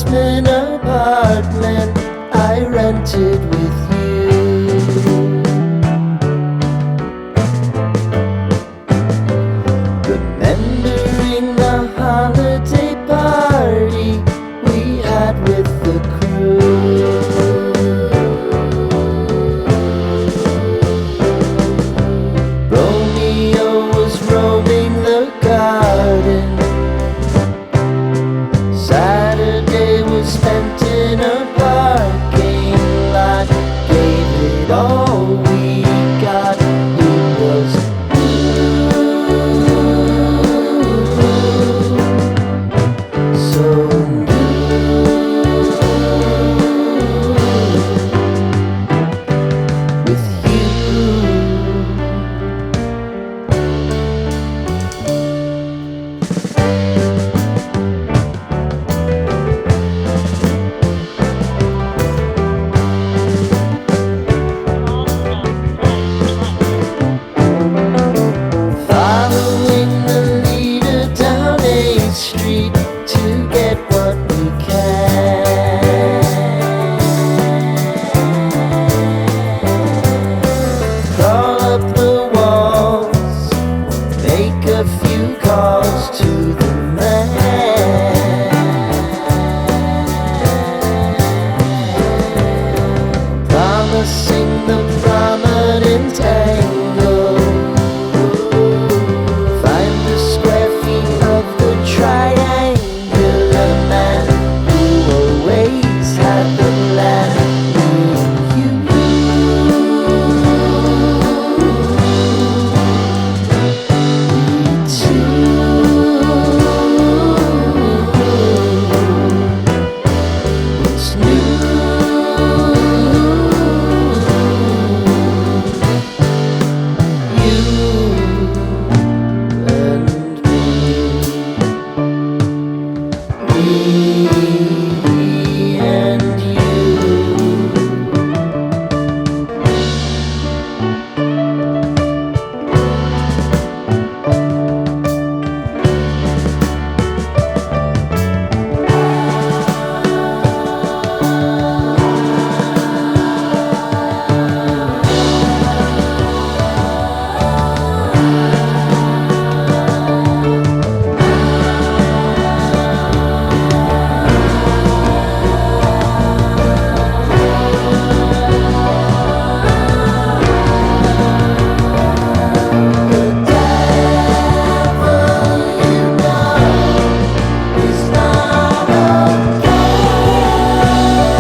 basement apartment I rented with you. Remembering the holiday party we had with the crew. Romeo was roaming the garden. Saturday was spent in a parking lot. Gave it all we got. It was so with you. Following the leader down 8th Street to get what we can. Crawl up the walls, make a few calls to the man. Promising the prominent angle. Find the square feet of the triangular man who always had the